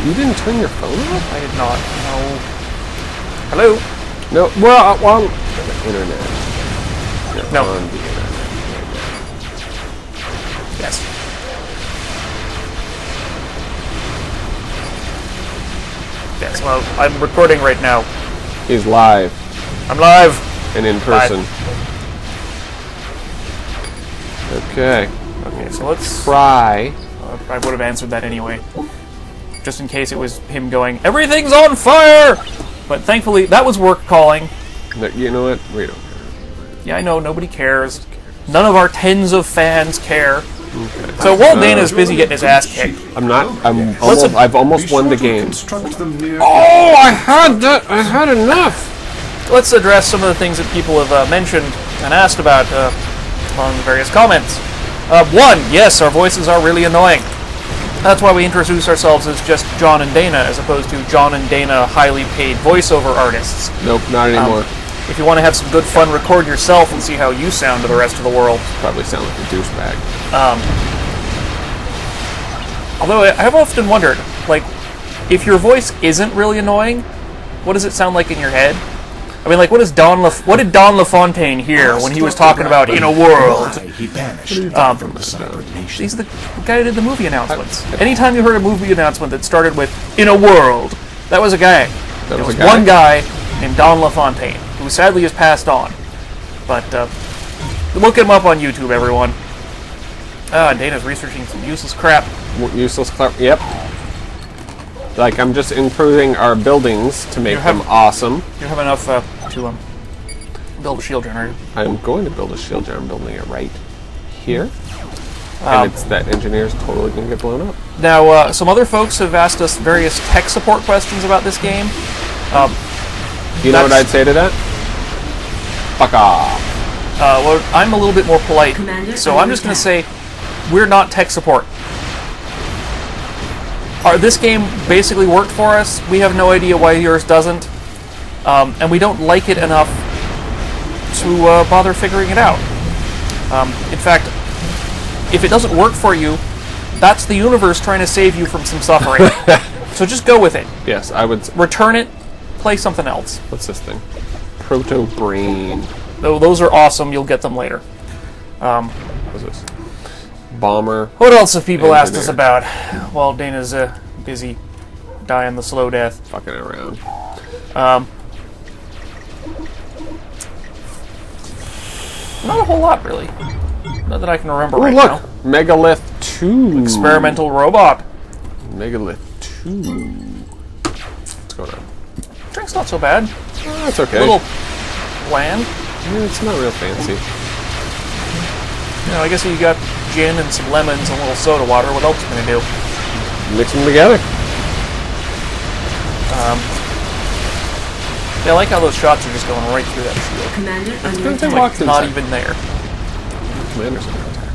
You didn't turn your phone off? I did not. No. Hello? No. Well, internet. You're No. on the internet. Yes. Yes, well, I'm recording right now. He's live I'm live. and in person. Okay. Okay, so let's... Try. I would have answered that anyway. Just in case it was him going, everything's on fire! But thankfully, that was work calling. No, you know what? We don't care. Yeah, I know, nobody cares. None of our tens of fans care. Okay. So while Dana's busy getting his ass kicked... I've almost won the game. Oh, I had that! I had enough! Let's address some of the things that people have mentioned and asked about on the various comments. One, yes, our voices are really annoying. That's why we introduce ourselves as just John and Dana, as opposed to John and Dana highly paid voiceover artists. Nope, not anymore. If you want to have some good fun, record yourself and see how you sound to the rest of the world. Probably sound like a douchebag. Although I have often wondered, like, if your voice isn't really annoying, what does it sound like in your head? I mean, like, what did Don LaFontaine hear when he was talking about In a World? He vanished from the cyber nation. He's the guy who did the movie announcements. Anytime you heard a movie announcement that started with "In a World," that was a guy. There was one guy named Don LaFontaine, who sadly has passed on. But look him up on YouTube, everyone. Dana's researching some useless crap. Useless crap. Yep. Like, I'm just improving our buildings to make them awesome. You have enough to build a shield generator. I'm going to build a shield generator. I'm building it right here. And that engineer's totally going to get blown up. Now, some other folks have asked us various tech support questions about this game. You know what I'd say to that? Fuck off. Well, I'm a little bit more polite, so I'm just going to say we're not tech support. This game basically worked for us. We have no idea why yours doesn't. And we don't like it enough to bother figuring it out. In fact, if it doesn't work for you, that's the universe trying to save you from some suffering. So just go with it. Yes, I would... Return it, play something else. What's this thing? Proto Brain. Though those are awesome, you'll get them later. What's this? Bomber. What else have people asked us about while Dana's busy dying the slow death? Fucking around. Not a whole lot, really. Not that I can remember right look! now. Megalith 2. Experimental robot. Megalith 2. What's going on? Drink's not so bad. Oh, that's okay. A little bland. Yeah, it's not real fancy. You know, I guess you got gin and some lemons and a little soda water. What else are you going to do? Mix them together. Yeah, I like how those shots are just going right through that shield. Commander under They attack. walked Not inside. even there. Commander's under attack.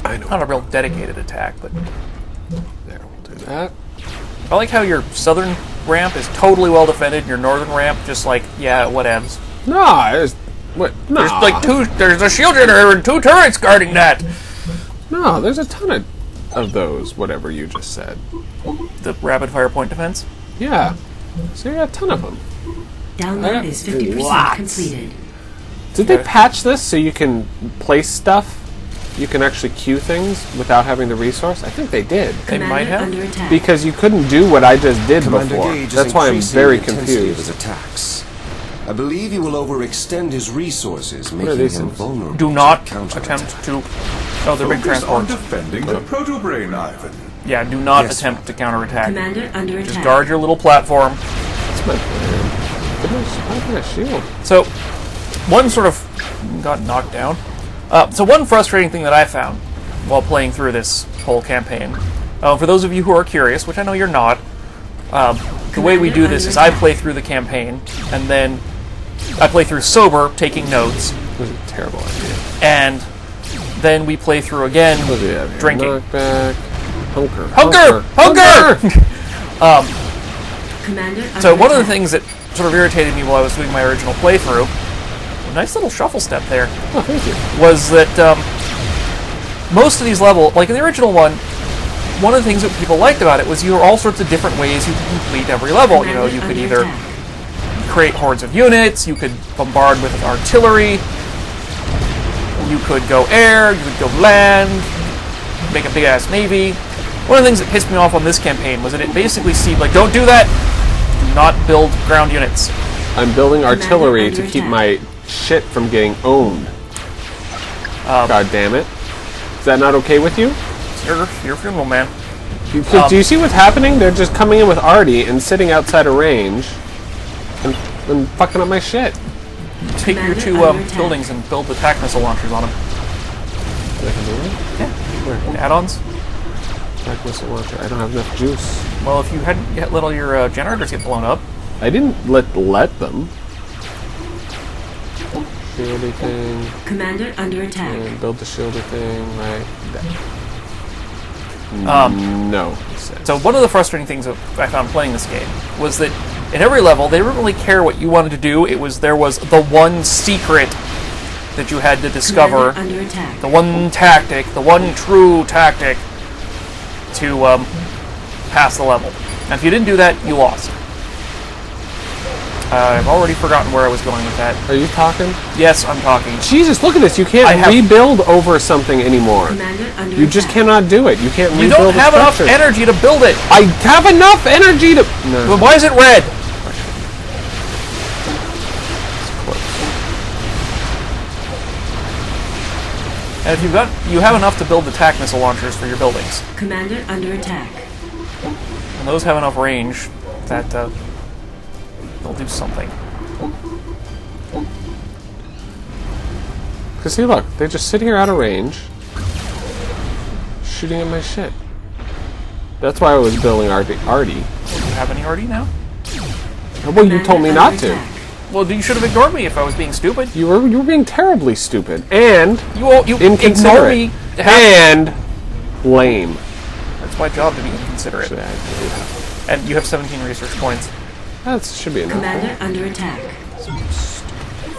I know. Not a real dedicated attack, but There, we'll do that. I like how your southern ramp is totally well defended and your northern ramp just like, yeah, whatevs. No, there's... What? No. There's like there's a shield generator and 2 turrets guarding that. No, there's a ton of those, whatever you just said. The rapid fire point defense. Yeah. So you got a ton of them. Download is 50% Lots. completed. Did they patch this so you can place stuff? You can actually queue things without having the resource? I think they did. They might have. Under attack. Because you couldn't do what I just did Commander before. Gage is That's why I'm increasing very the intensity of confused. his attacks. I believe he will overextend his resources, are making these him things? vulnerable Do not to counterattack. attempt to... Oh, they're big Focus on transports. defending the proto-brain, Ivan. Yeah, do not Yes, attempt to counterattack. Commander under Just attack. guard your little platform. That's my plan. How can I shield? So, one sort of got knocked down. So one frustrating thing that I found while playing through this whole campaign, for those of you who are curious, which I know you're not, the way we do this is I play through the campaign, and then I play through sober, taking notes, This is a terrible idea. and then we play through again, What do we have here? drinking. Knockback. Hunker. Hunker! Commander So under one of the attack. things that sort of irritated me while I was doing my original playthrough, a nice little shuffle step there, Oh, thank you. was that most of these levels, like in the original one of the things that people liked about it was you were all sorts of different ways you could complete every level. You know, you could either create hordes of units, you could bombard with artillery, you could go air, you could go land, make a big-ass navy. One of the things that pissed me off on this campaign was that it basically seemed like, don't do that, do not build ground units. I'm building artillery to keep my shit from getting owned. God damn it. Is that not okay with you? It's your funeral, man. Do you see what's happening? They're just coming in with Artie and sitting outside of range and fucking up my shit. Take your two buildings and build the attack missile launchers on them. I can do that? Yeah. Where? Add-ons? Attack missile launcher. I don't have enough juice. Well, if you hadn't let all your generators get blown up. I didn't let them. Shieldy thing. Commander under attack. And build the shieldy thing right there. No. So one of the frustrating things that I found playing this game was that in every level they didn't really care what you wanted to do. There was the one secret that you had to discover, under attack. the one tactic, the one true tactic to pass the level. And if you didn't do that, you lost. I've already forgotten where I was going with that. Are you talking? Yes, I'm talking. Jesus, look at this. You can't rebuild over something anymore. Commander under You just attack. cannot do it. You can't You rebuild don't have enough structures. energy to build it. I have enough energy to... No. But why is it red? And if you have enough to build the attack missile launchers for your buildings, Commander under attack. and those have enough range that they'll do something. Because see, look, they just sit here out of range, shooting at my shit. That's why I was building Artie. Do you have any RD now? Well, you told me not to. Well, you should have ignored me if I was being stupid. You were being terribly stupid and You ignore inconsiderate me. and lame. That's my job to be inconsiderate. Should I have- And you have 17 research points. That should be enough. Commander under attack.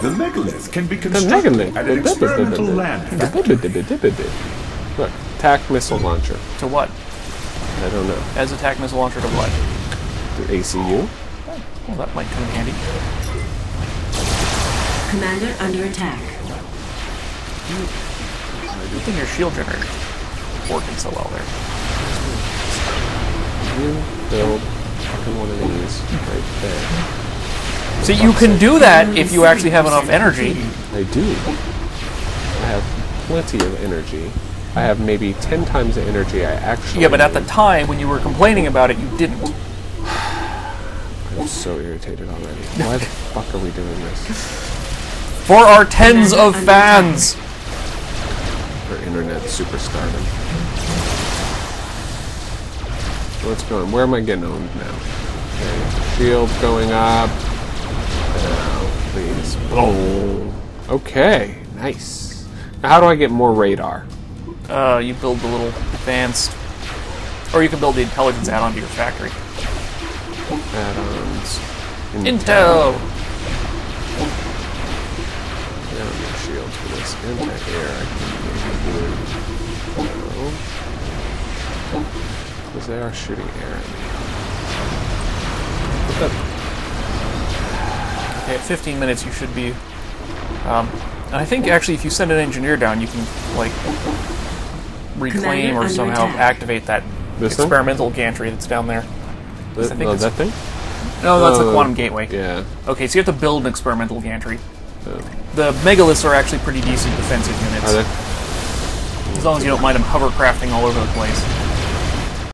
The megalith can be The constructed megalith. at an experimental land factory. Look, attack missile launcher. To what? I don't know. As attack missile launcher to what? The ACU. Well, that might come in handy. Commander under attack. Good thing your shield generator is working so well there. You build fucking one of these right there. See, you can do that if you actually have enough energy. I do. I have plenty of energy. I have maybe 10 times the energy I actually Yeah, but at the need. time when you were complaining about it, you didn't. I'm so irritated already. Why the fuck are we doing this? For our tens of fans! For internet superstardom. What's going? Where am I getting owned now? Okay. Shield going up. Now, please. Boom. Okay, nice. Now, how do I get more radar? You build the little advanced... Or you can build the intelligence add-on to your factory. Add-ons. Intel! I don't need shields for this. Anti-air, I can maybe do. Because they are shooting air at me. Look up. Okay, at 15 minutes you should be... and I think actually if you send an engineer down, you can, like, reclaim Commander or under somehow attack. activate that This thing? experimental gantry that's down there. I think it's- That thing? No, that's the Oh, quantum gateway. Yeah. Okay, so you have to build an experimental gantry. Oh. The megaliths are actually pretty decent defensive units. Are they? As long as you don't mind them hovercrafting all over the place.